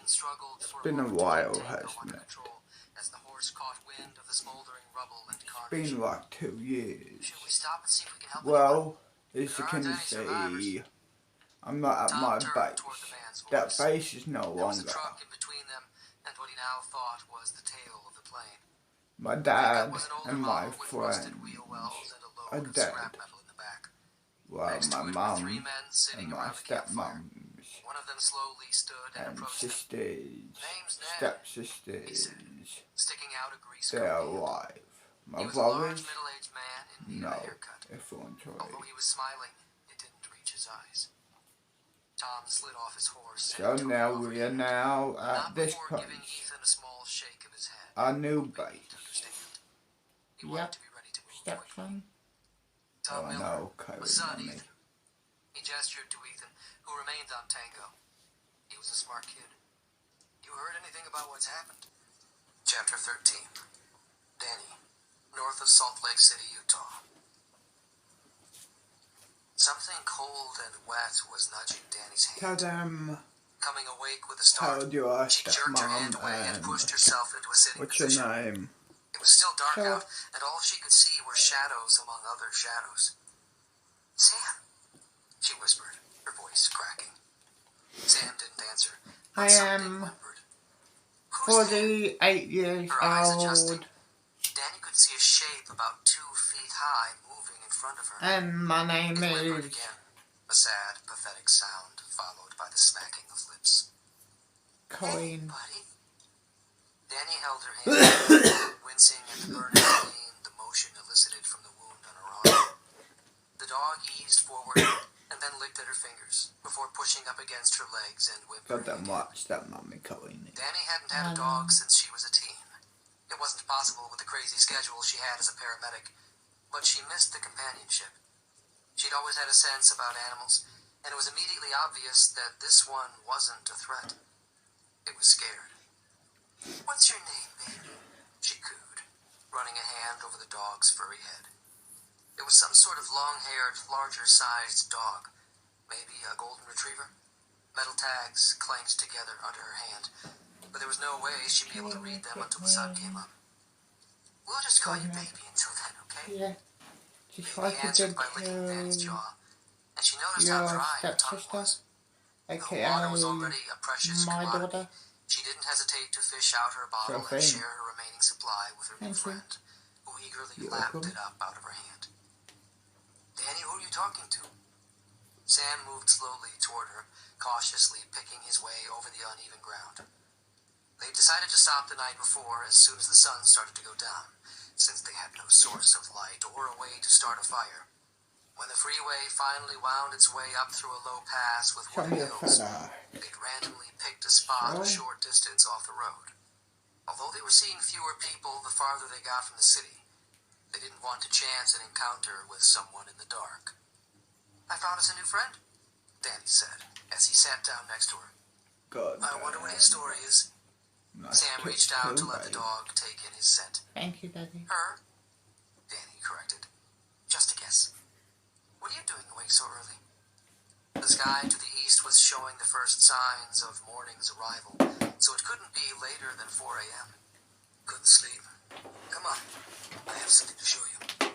Ethan struggled for been a moment to while, keep Tango hasn't under it? control as the horse caught wind of the smoldering rubble and It's carnage. been like 2 years. Should we stop and see if we can help anyone? Well, as you There aren't can any survivors. see, I'm not at Tom my turned toward the base. man's That voice. base is no There was a longer. truck in between them and what he now thought was the tail of the plane. My The dad pickup was an older and my model with rusted friends wheel wells and a are load of dead. scrap metal in the back. While Next my to it were three mum men sitting and my around a campfire. stepmums One of them slowly stood and and approached them. sisters, Name's Ned, stepsisters, sticking out a grease they're coat hand. alive. He My was a large, brothers, middle-aged man in need of no, a haircut. effrontery. Although he was smiling, it didn't reach his eyes. Tom slid off his horse So and took now over we the are hand. now Not at this before giving place, Ethan a small shake of his head. our new hoping he'd base. understand. He wanted to be ready to move quickly. Stepson? Tom Oh Miller, no, Cohen, the son, mommy. Ethan. He gestured to Ethan, who remained on Tango. He was a smart kid. You heard anything about what's happened? Chapter 13. Danny, north of Salt Lake City, Utah. Something cold and wet was nudging Danny's hand. Tell them Coming awake with a start, how you are, she jerked her hand stepmom, away and and pushed herself into a sitting what's your position. name? It was still dark Sure. out, and all she could see were shadows among other shadows. Sam, she whispered, her voice cracking. Sam didn't answer, but I something am whimpered. Who's there? 48 years Her eyes adjusting. old, Danny could see a shape about 2 feet high moving in front of her. and my name It whimpered is... again, a sad, pathetic sound, followed by the smacking of lips. Hey, Cohen. buddy. Danny held her hand, wincing at the burning pain the motion elicited from the wound on her arm. The dog eased forward and then licked at her fingers before pushing up against her legs and Got whimpering. them watch that mommy Cohen. Danny hadn't had a dog since she was a teen. It wasn't possible with the crazy schedule she had as a paramedic, but she missed the companionship. She'd always had a sense about animals, and it was immediately obvious that this one wasn't a threat. It was scared. What's your name, baby? She cooed, running a hand over the dog's furry head. It was some sort of long-haired, larger-sized dog, maybe a golden retriever. Metal tags clanked together under her hand, but there was no way she'd be able to read them until the sun came up. We'll just call you baby until then, okay? Yeah. Just Baby like you answered did by licking Danny's to jaw, and she noticed how your dry her tongue stepsister, was. The aka water was already a precious my commodity. daughter. She didn't hesitate to fish out her bottle and Sure thing. share her remaining supply with her new Thank you. friend, who eagerly You're lapped welcome. it up out of her hand. Danny, who are you talking to? Sam moved slowly toward her, cautiously picking his way over the uneven ground. They decided to stop the night before as soon as the sun started to go down, since they had no source of light or a way to start a fire. When the freeway finally wound its way up through a low pass with Show wooded me your hills, feather. they'd randomly picked a spot a Sure. short distance off the road. Although they were seeing fewer people the farther they got from the city, they didn't want to chance an encounter with someone in the dark. I found us a new friend, Danny said, as he sat down next to her. God. I wonder what his story is. Nice Sam touch reached out too, to let the babe. dog take in his scent. Thank you, Daddy. Her? Danny corrected. Just a guess. What are you doing awake so early? The sky to the east was showing the first signs of morning's arrival, so it couldn't be later than 4 a.m. Couldn't sleep. Come on, I have something to show you,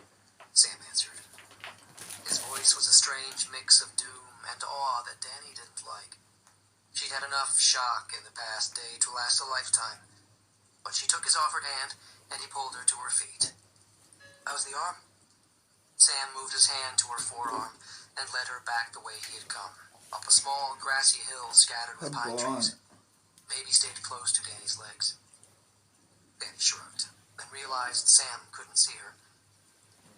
Sam answered. His voice was a strange mix of doom and awe that Danny didn't like. She'd had enough shock in the past day to last a lifetime, but she took his offered hand and he pulled her to her feet. How's the arm? Sam moved his hand to her forearm and led her back the way he had come, up a small grassy hill scattered with pine trees. Baby stayed close to Danny's legs. Danny shrugged, then realized Sam couldn't see her.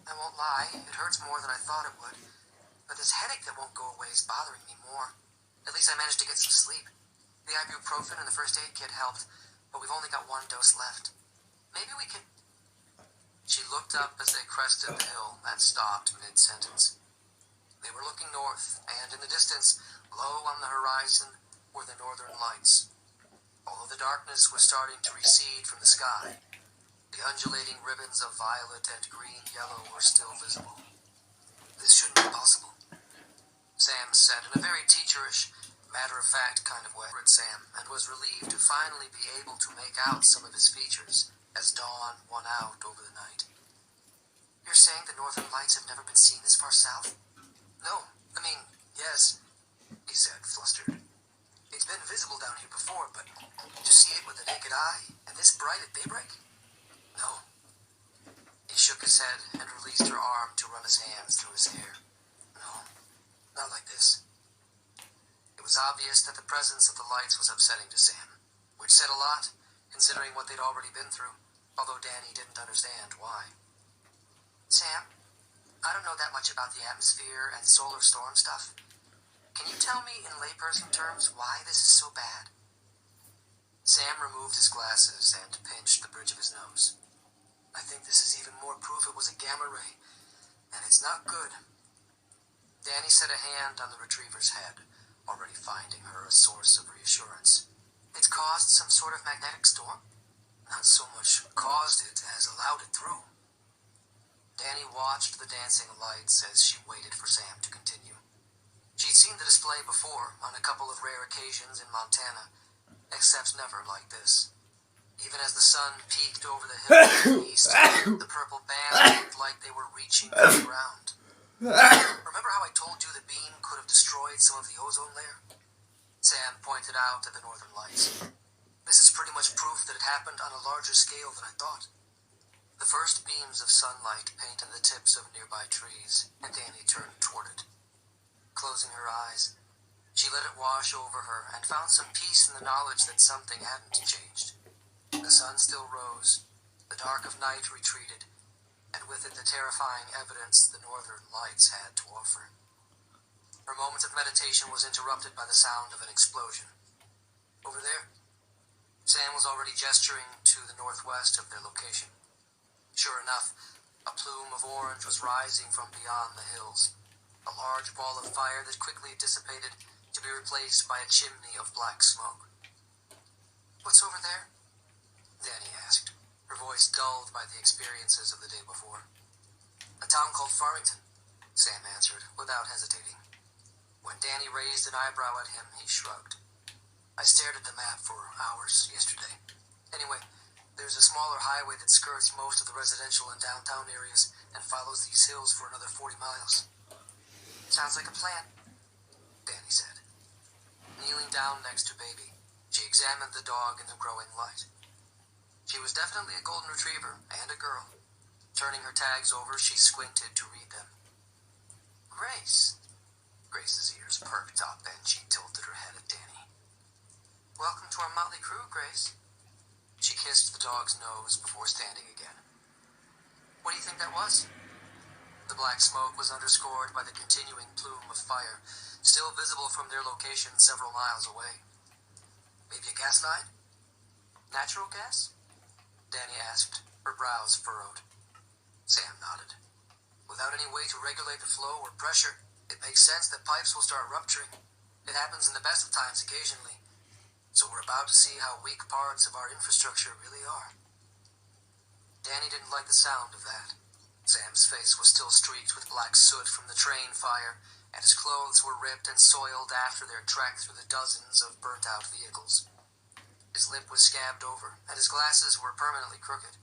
I won't lie, it hurts more than I thought it would, but this headache that won't go away is bothering me more. At least I managed to get some sleep. The ibuprofen and the first aid kit helped, but we've only got 1 dose left. Maybe we could... She looked up as they crested the hill and stopped mid-sentence. They were looking north, and in the distance, low on the horizon, were the northern lights. Although the darkness was starting to recede from the sky, the undulating ribbons of violet and green-yellow were still visible. This shouldn't be possible, Sam said in a very teacherish, matter-of-fact kind of way at Sam, and was relieved to finally be able to make out some of his features as dawn won out over the night. You're saying the Northern Lights have never been seen this far south? No, I mean, yes, he said, flustered. It's been visible down here before, but to see it with the naked eye, and this bright at daybreak? No. He shook his head and released her arm to run his hands through his hair. No, not like this. It was obvious that the presence of the lights was upsetting to Sam, which said a lot, considering what they'd already been through, although Danny didn't understand why. Sam, I don't know that much about the atmosphere and solar storm stuff. Can you tell me in layperson terms why this is so bad? Sam removed his glasses and pinched the bridge of his nose. I think this is even more proof it was a gamma ray, and it's not good. Danny set a hand on the retriever's head, already finding her a source of reassurance. It's caused some sort of magnetic storm? Not so much caused it as allowed it through. Danny watched the dancing lights as she waited for Sam to continue. She'd seen the display before on a couple of rare occasions in Montana, except never like this. Even as the sun peeked over the hill to the east, the purple bands looked like they were reaching for the ground. Remember how I told you the beam could have destroyed some of the ozone layer? Sam pointed out at the northern lights. This is pretty much proof that it happened on a larger scale than I thought. The first beams of sunlight painted the tips of nearby trees, and Danny turned toward it. Closing her eyes, she let it wash over her and found some peace in the knowledge that something hadn't changed. The sun still rose, the dark of night retreated, and with it the terrifying evidence the northern lights had to offer. Her moment of meditation was interrupted by the sound of an explosion. Over there, Sam was already gesturing to the northwest of their location. Sure enough, a plume of orange was rising from beyond the hills, a large ball of fire that quickly dissipated to be replaced by a chimney of black smoke. What's over there? Danny asked, her voice dulled by the experiences of the day before. A town called Farmington, Sam answered, without hesitating. When Danny raised an eyebrow at him, he shrugged. I stared at the map for hours yesterday. Anyway, there's a smaller highway that skirts most of the residential and downtown areas and follows these hills for another 40 miles. Sounds like a plan, Danny said. Kneeling down next to Baby, she examined the dog in the growing light. She was definitely a golden retriever and a girl. Turning her tags over, she squinted to read them. Grace. Grace's ears perked up and she tilted her head at Danny. Welcome to our motley crew, Grace. She kissed the dog's nose before standing again. What do you think that was? The black smoke was underscored by the continuing plume of fire, still visible from their location several miles away. Maybe a gas line? Natural gas? Danny asked, her brows furrowed. Sam nodded. Without any way to regulate the flow or pressure, it makes sense that pipes will start rupturing. It happens in the best of times occasionally. So we're about to see how weak parts of our infrastructure really are. Danny didn't like the sound of that. Sam's face was still streaked with black soot from the train fire, and his clothes were ripped and soiled after their trek through the dozens of burnt-out vehicles. His lip was scabbed over, and his glasses were permanently crooked.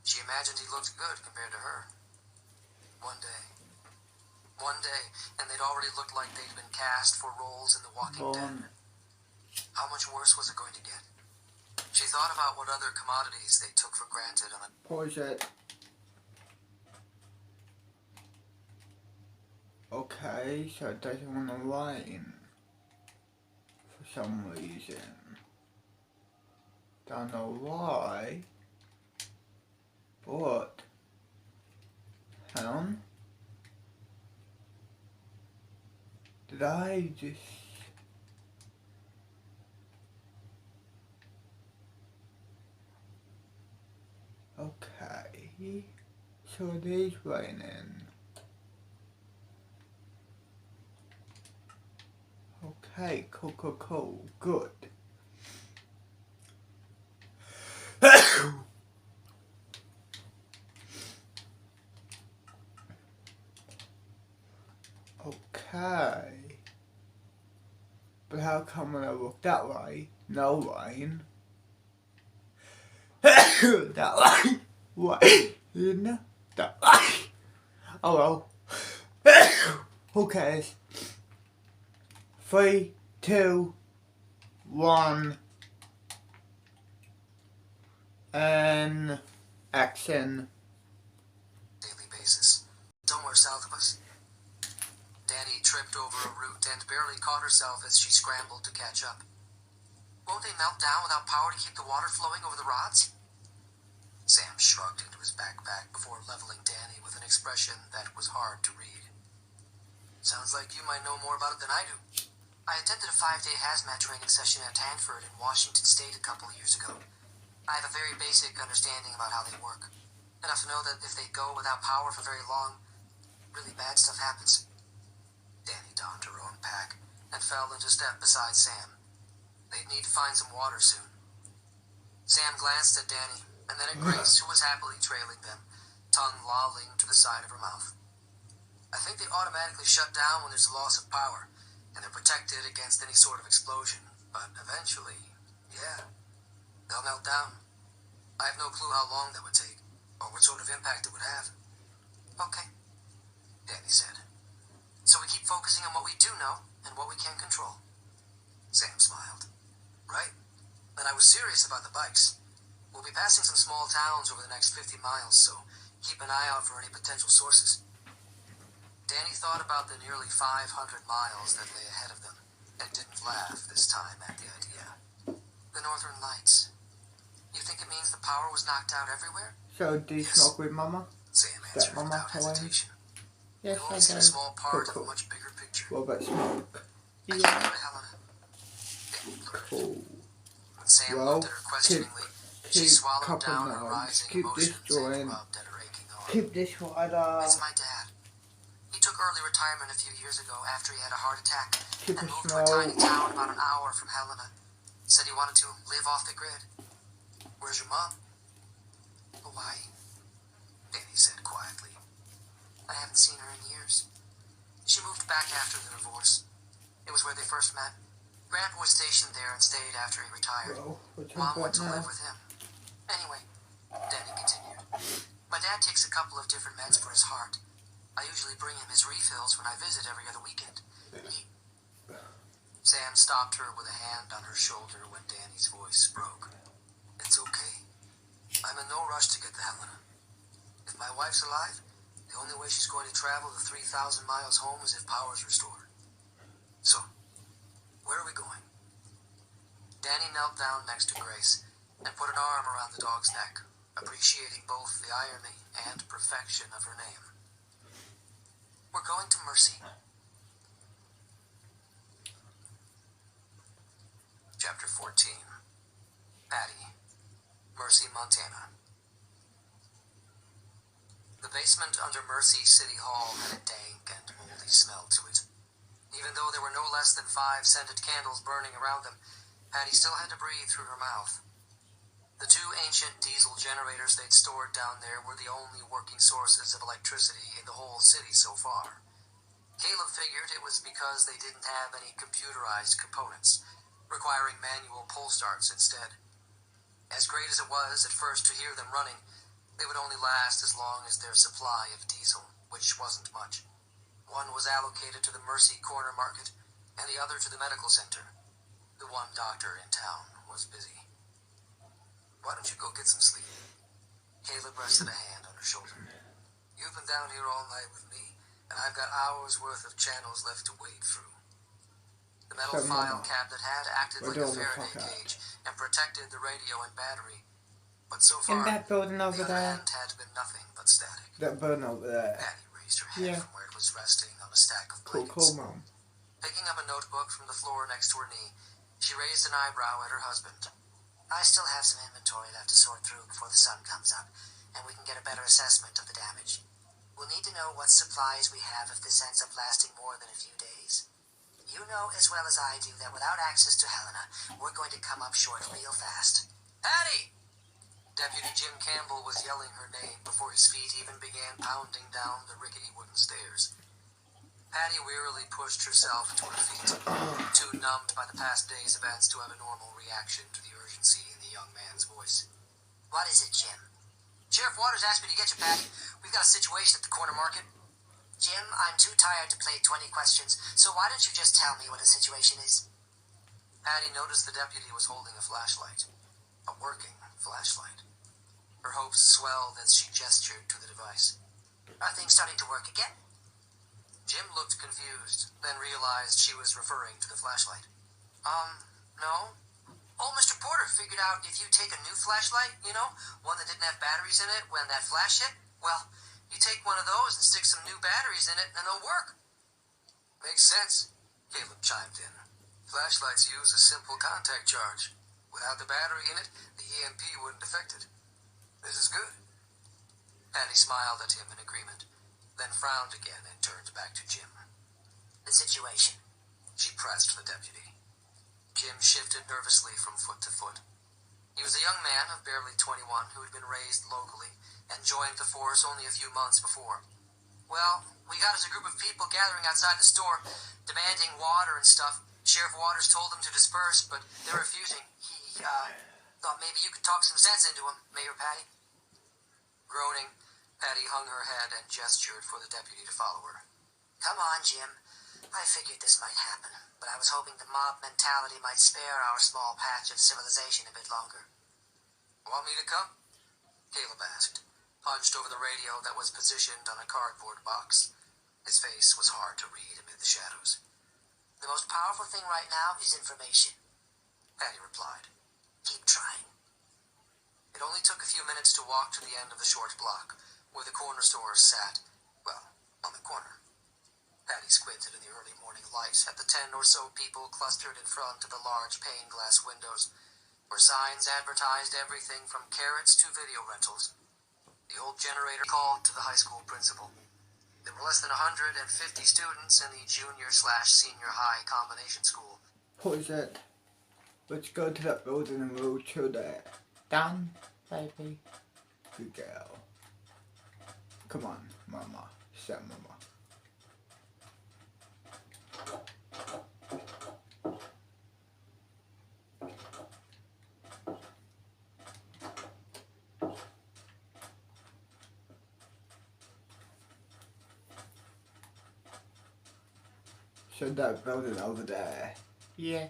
She imagined he looked good compared to her. One day, and they'd already looked like they'd been cast for roles in The Walking Dead. How much worse was it going to get? She thought about what other commodities they took for granted on a... Pause it. Okay, so it doesn't want to rain for some reason. Don't know why, but did I just... Okay, so it is raining. Okay, cool, good. Okay. But how come when I look that way, no line? That way? What? No, that way? Oh well. Who cares? 3, 2, 1, and action. Daily basis. Somewhere south of us. Danny tripped over a root and barely caught herself as she scrambled to catch up. Won't they melt down without power to keep the water flowing over the rods? Sam shrugged into his backpack before leveling Danny with an expression that was hard to read. Sounds like you might know more about it than I do. I attended a 5-day hazmat training session at Hanford in Washington State a couple of years ago. I have a very basic understanding about how they work. Enough to know that if they go without power for very long, really bad stuff happens. Danny donned her own pack and fell into step beside Sam. They'd need to find some water soon. Sam glanced at Danny, and then at Grace, who was happily trailing them, tongue lolling to the side of her mouth. I think they automatically shut down when there's a loss of power, and they're protected against any sort of explosion, but eventually, yeah, they'll melt down. I have no clue how long that would take, or what sort of impact it would have. Okay, Danny said. So we keep focusing on what we do know, and what we can control. Sam smiled. Right? And I was serious about the bikes. We'll be passing some small towns over the next 50 miles, so keep an eye out for any potential sources. Danny thought about the nearly 500 miles that lay ahead of them, and didn't laugh this time at the idea. The Northern Lights. You think it means the power was knocked out everywhere? So, do you smoke with Mama? Sam answered without hesitation. Yes, You only see a small part of a much bigger picture. What about smoke? I can't go to Helena. Danny blurted. Cool. When Sam looked at her questioningly, she swallowed down her rising emotions and rubbed at her aching arm. Keep this water. It's my dad. He took early retirement a few years ago after he had a heart attack Keep and it moved to a small. tiny town about an hour from Helena. Said he wanted to live off the grid. Where's your mom? Hawaii, Danny said quietly. I haven't seen her in years. She moved back after the divorce. It was where they first met. Grandpa was stationed there and stayed after he retired. Bro, what's Mom up went to now? live with him. Anyway, Danny continued. My dad takes a couple of different meds for his heart. I usually bring him his refills when I visit every other weekend. Sam stopped her with a hand on her shoulder when Danny's voice broke. It's okay. I'm in no rush to get to Helena. If my wife's alive, the only way she's going to travel the 3,000 miles home is if power's restored. So, where are we going? Danny knelt down next to Grace and put an arm around the dog's neck, appreciating both the irony and perfection of her name. We're going to Mercy. Chapter 14. Patty, Mercy, Montana. The basement under Mercy City Hall had a dank and moldy smell to it. Even though there were no less than 5 scented candles burning around them, Patty still had to breathe through her mouth. The 2 ancient diesel generators they'd stored down there were the only working sources of electricity in the whole city so far. Caleb figured it was because they didn't have any computerized components, requiring manual pull starts instead. As great as it was at first to hear them running, they would only last as long as their supply of diesel, which wasn't much. One was allocated to the Mercy Corner Market, and the other to the medical center. The one doctor in town was busy. Why don't you go get some sleep? Caleb rested a hand on her shoulder. You've been down here all night with me, and I've got hours worth of channels left to wade through. The metal file cabinet had acted like a Faraday cage and protected the radio and battery, but so far, In that building over the other there. end had been nothing but static. That building over there. Patty raised her head from where it was resting on a stack of Cool, blankets. Mom. Picking up a notebook from the floor next to her knee, she raised an eyebrow at her husband. I still have some inventory left to sort through before the sun comes up, and we can get a better assessment of the damage. We'll need to know what supplies we have if this ends up lasting more than a few days. You know as well as I do that without access to Helena, we're going to come up short real fast. Patty! Deputy Jim Campbell was yelling her name before his feet even began pounding down the rickety wooden stairs. Patty wearily pushed herself to her feet, too numbed by the past day's events to have a normal reaction to the urgency in the young man's voice. What is it, Jim? Sheriff Waters asked me to get you, Patty. We've got a situation at the corner market. Jim, I'm too tired to play 20 questions, so why don't you just tell me what the situation is? Patty noticed the deputy was holding a flashlight. A working flashlight. Her hopes swelled as she gestured to the device. Are things starting to work again? Jim looked confused, then realized she was referring to the flashlight. No. Old Mr. Porter figured out if you take a new flashlight, one that didn't have batteries in it when that flash hit, well, you take one of those and stick some new batteries in it and it'll work. Makes sense, Caleb chimed in. Flashlights use a simple contact charge. Without the battery in it, the EMP wouldn't affect it. This is good. Patty smiled at him in agreement, then frowned again and turned back to Jim. The situation, she pressed the deputy. Jim shifted nervously from foot to foot. He was a young man of barely 21 who had been raised locally and joined the force only a few months before. Well, we got as a group of people gathering outside the store, demanding water and stuff. Sheriff Waters told them to disperse, but they're refusing. He, thought maybe you could talk some sense into him, Mayor Patty. Groaning, Patty hung her head and gestured for the deputy to follow her. Come on, Jim. I figured this might happen, but I was hoping the mob mentality might spare our small patch of civilization a bit longer. Want me to come? Caleb asked, hunched over the radio that was positioned on a cardboard box. His face was hard to read amid the shadows. The most powerful thing right now is information, Patty replied. Keep trying. It only took a few minutes to walk to the end of the short block, where the corner stores sat, well, on the corner. Patty squinted in the early morning light at the 10 or so people clustered in front of the large pane glass windows, where signs advertised everything from carrots to video rentals. The old generator called to the high school principal. There were less than 150 students in the junior/senior high combination school. What is it? Let's go to that building and we'll chill there. Done, baby. Good girl. Come on, mama. Say mama. So that building over there. Yeah.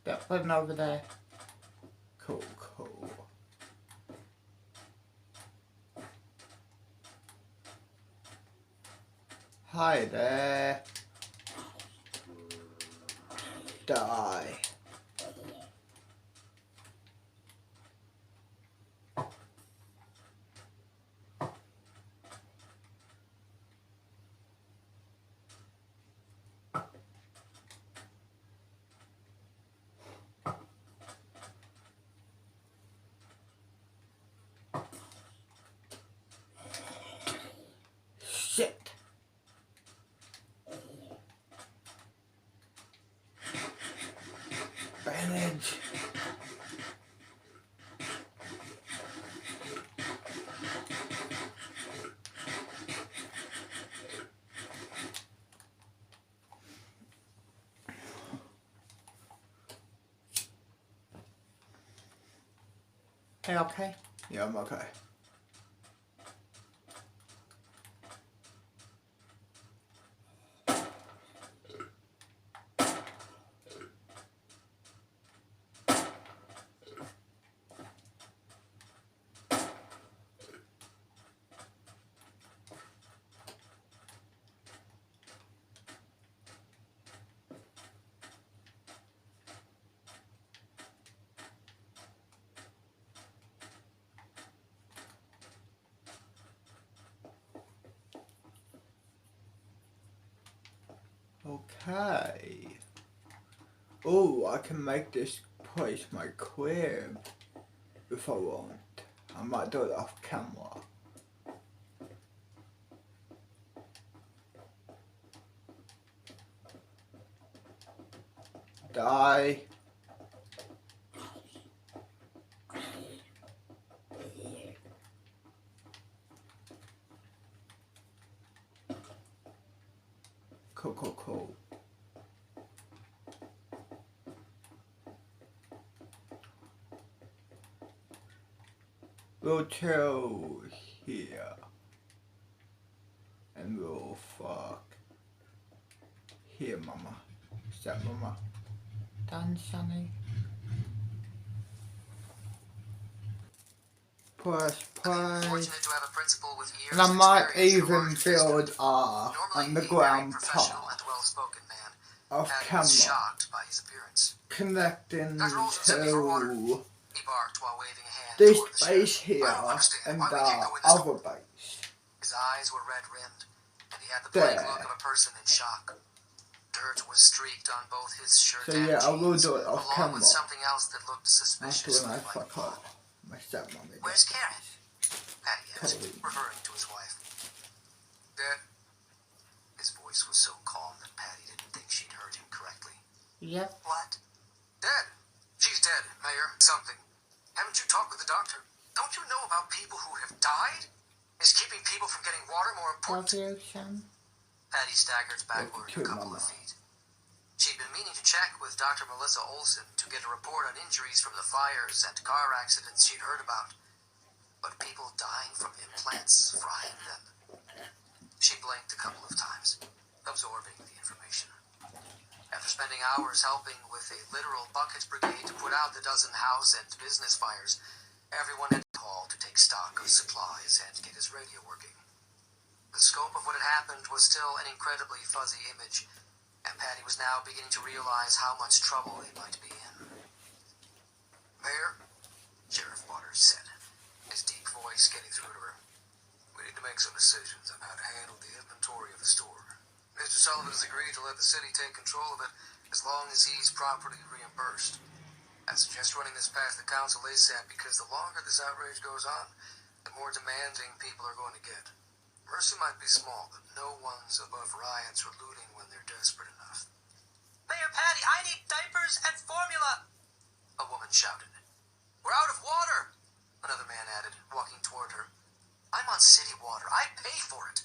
That building over there. Cool, cool. Hi there. Die. Shit. Bandage. Hey, okay? Yeah, I'm okay. Okay. Oh, I can make this place my crib if I want. I might do it off camera. Die. Cool. We'll chill here. And we'll fuck here, mama. Is that mama? Done, Sonny? Press play. Fortunate to have a principal with years And I of might experience even in build Normally underground a very professional part and well-spoken man, of Patty was camera shocked by his appearance. connecting Dr. Olsen sent me for water. to He barked while waving a hand this toward the base sheriff. here I don't understand and why we can't the go in this other base. His eyes were red-rimmed, and he had the blank There. look of a person in shock. Dirt was streaked on both his shirt So and yeah, I will jeans, do it off along camera with something else that looked after suspiciously when I like fuck blood. up my stepmommy. Where's Karen? Patty asked, Colleen. referring to his wife. Dead. His voice was so calm that Patty didn't think she'd heard him correctly. Yep. What? Dead. She's dead, Mayor. Something. Haven't you talked with the doctor? Don't you know about people who have died? Is keeping people from getting water more important? Love you, son. Patty staggered backward a couple of feet. She'd been meaning to check with Dr. Melissa Olsen to get a report on injuries from the fires and car accidents she'd heard about. But people dying from implants frying them. She blinked a couple of times, absorbing the information. After spending hours helping with a literal bucket brigade to put out the dozen house and business fires, everyone had called to take stock of supplies and get his radio working. The scope of what had happened was still an incredibly fuzzy image, and Patty was now beginning to realize how much trouble they might be in. Mayor, Sheriff Waters said, his deep voice getting through to her. We need to make some decisions on how to handle the inventory of the store. Mr. Sullivan has agreed to let the city take control of it as long as he's properly reimbursed. I suggest running this past the council ASAP because the longer this outrage goes on, the more demanding people are going to get. Mercy might be small, but no one's above riots or looting when they're desperate enough. Mayor Patty, I need diapers and formula! A woman shouted. We're out of water! Another man added, walking toward her. I'm on city water. I pay for it.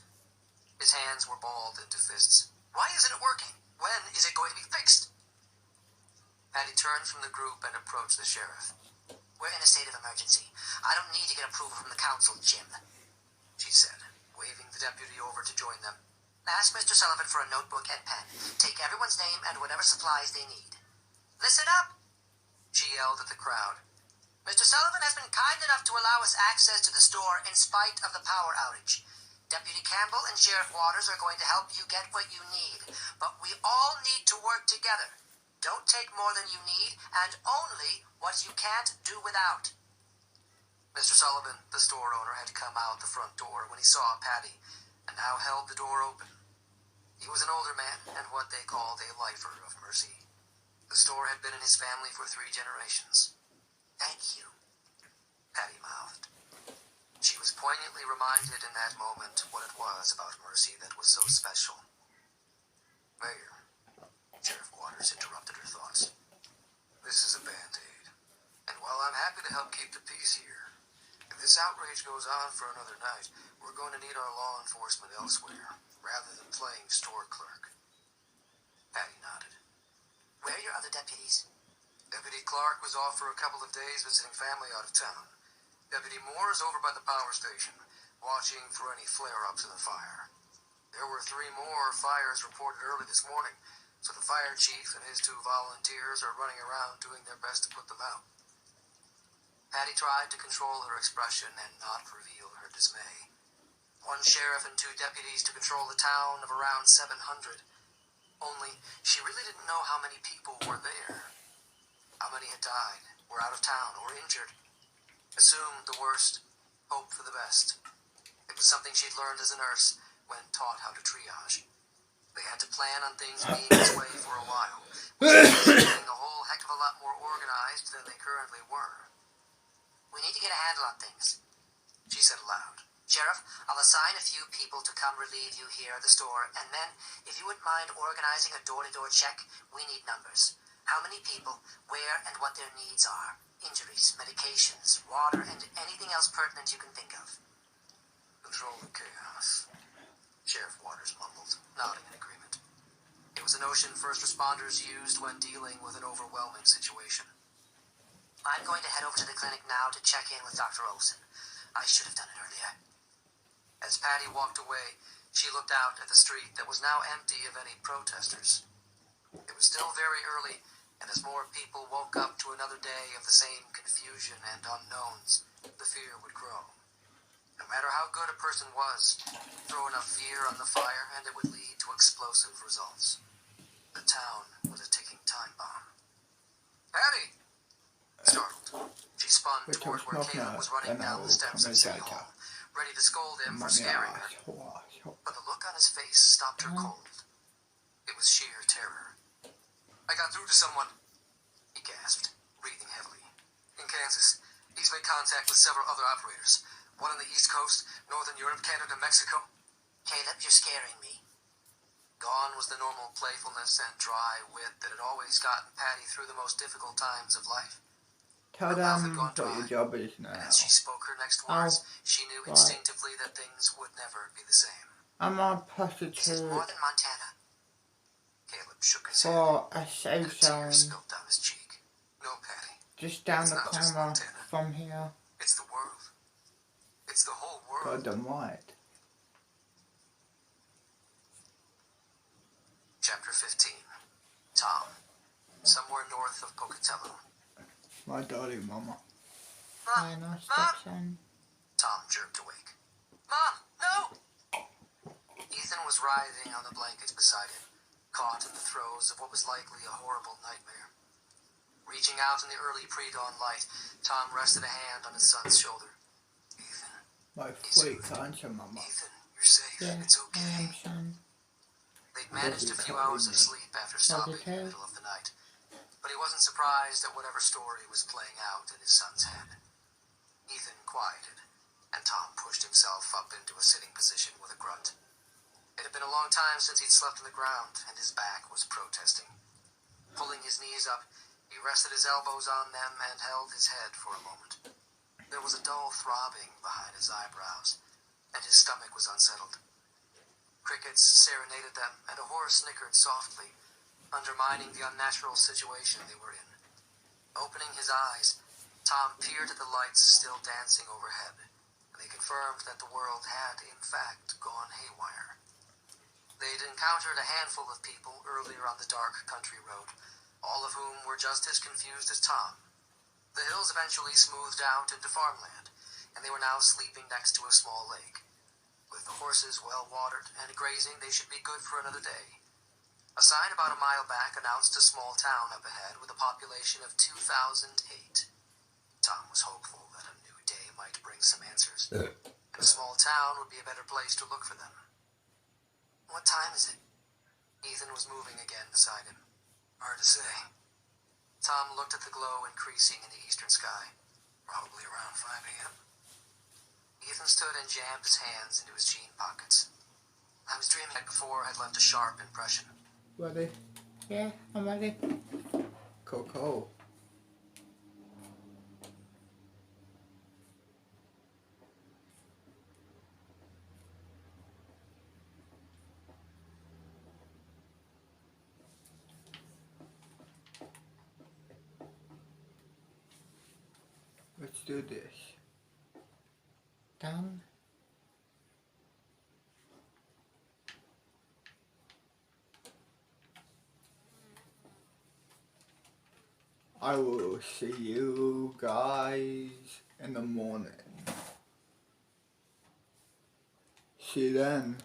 His hands were balled into fists. Why isn't it working? When is it going to be fixed? Patty turned from the group and approached the sheriff. We're in a state of emergency. I don't need to get approval from the council, Jim, she said, waving the deputy over to join them. Ask Mr. Sullivan for a notebook and pen. Take everyone's name and whatever supplies they need. Listen up, she yelled at the crowd. Mr. Sullivan has been kind enough to allow us access to the store in spite of the power outage. Deputy Campbell and Sheriff Waters are going to help you get what you need, but we all need to work together. Don't take more than you need, and only what you can't do without. Mr. Sullivan, the store owner, had come out the front door when he saw Patty, and now held the door open. He was an older man, and what they called a lifer of mercy. The store had been in his family for 3 generations. Thank you, Patty mouthed. She was poignantly reminded in that moment what it was about Mercy that was so special. Mayor, Sheriff Waters interrupted her thoughts. This is a band-aid, and while I'm happy to help keep the peace here, if this outrage goes on for another night, we're going to need our law enforcement elsewhere, rather than playing store clerk. Patty nodded. Where are your other deputies? Deputy Clark was off for a couple of days visiting family out of town. Deputy Moore is over by the power station, watching for any flare-ups in the fire. There were 3 more fires reported early this morning, so the fire chief and his 2 volunteers are running around doing their best to put them out. Patty tried to control her expression and not reveal her dismay. 1 sheriff and 2 deputies to control the town of around 700. Only, she really didn't know how many people were there. How many had died, were out of town, or injured. Assume the worst, hope for the best. It was something she'd learned as a nurse when taught how to triage. They had to plan on things being this way for a while, being a whole heck of a lot more organized than they currently were. We need to get a handle on things, she said aloud. Sheriff, I'll assign a few people to come relieve you here at the store, and then, if you wouldn't mind organizing a door-to-door check, we need numbers. How many people, where and what their needs are. Injuries, medications, water, and anything else pertinent you can think of. Control the chaos, Sheriff Waters mumbled, nodding in agreement. It was a notion first responders used when dealing with an overwhelming situation. I'm going to head over to the clinic now to check in with Dr. Olson. I should have done it earlier. As Patty walked away, she looked out at the street that was now empty of any protesters. It was still very early, and as more people woke up to another day of the same confusion and unknowns, the fear would grow. No matter how good a person was, throw enough fear on the fire and it would lead to explosive results. The town was a ticking time bomb. Patty! Startled, she spun toward where Caleb was running down the steps of City Hall, ready to scold him for scaring her. But the look on his face stopped her cold. It was sheer terror. I got through to someone, he gasped, breathing heavily. In Kansas, he's made contact with several other operators. One on the East Coast, Northern Europe, Canada, Mexico. Caleb, you're scaring me. Gone was the normal playfulness and dry wit that had always gotten Patty through the most difficult times of life. Tell them what your job is now. And as she spoke her next words, she knew instinctively that things would never be the same. I'm a prostitute. This is more than Montana. Caleb shook his head. For a safe zone. Tears spilled down his cheek. No, Patty. Just down the corner from here. It's the world. It's the whole world. God, I'm right. Chapter 15. Tom. Somewhere north of Pocatello. My darling mama. Mom! Tom jerked awake. Mom! No! Ethan was writhing on the blankets beside him, caught in the throes of what was likely a horrible nightmare. Reaching out in the early pre-dawn light, Tom rested a hand on his son's shoulder. Ethan. My sweet answer, mama. Ethan, you're safe. Yeah, it's okay. They'd managed a few hours of sleep after stopping in the middle of the night. But he wasn't surprised at whatever story was playing out in his son's head. Ethan quieted, and Tom pushed himself up into a sitting position with a grunt. It had been a long time since he'd slept on the ground, and his back was protesting. Pulling his knees up, he rested his elbows on them and held his head for a moment. There was a dull throbbing behind his eyebrows, and his stomach was unsettled. Crickets serenaded them, and a horse snickered softly, undermining the unnatural situation they were in. Opening his eyes, Tom peered at the lights still dancing overhead, and they confirmed that the world had, in fact, gone haywire. They'd encountered a handful of people earlier on the dark country road, all of whom were just as confused as Tom. The hills eventually smoothed out into farmland, and they were now sleeping next to a small lake. With the horses well watered and grazing, they should be good for another day. A sign about a mile back announced a small town up ahead with a population of 2,008. Tom was hopeful that a new day might bring some answers. And a small town would be a better place to look for them. What time is it? Ethan was moving again beside him. Hard to say. Tom looked at the glow increasing in the eastern sky. Probably around 5 a.m. Ethan stood and jammed his hands into his jean pockets. I was dreaming that before had left a sharp impression. Ready? Yeah, I'm ready. Coco. Let's do this. Done. I will see you guys in the morning. See you then.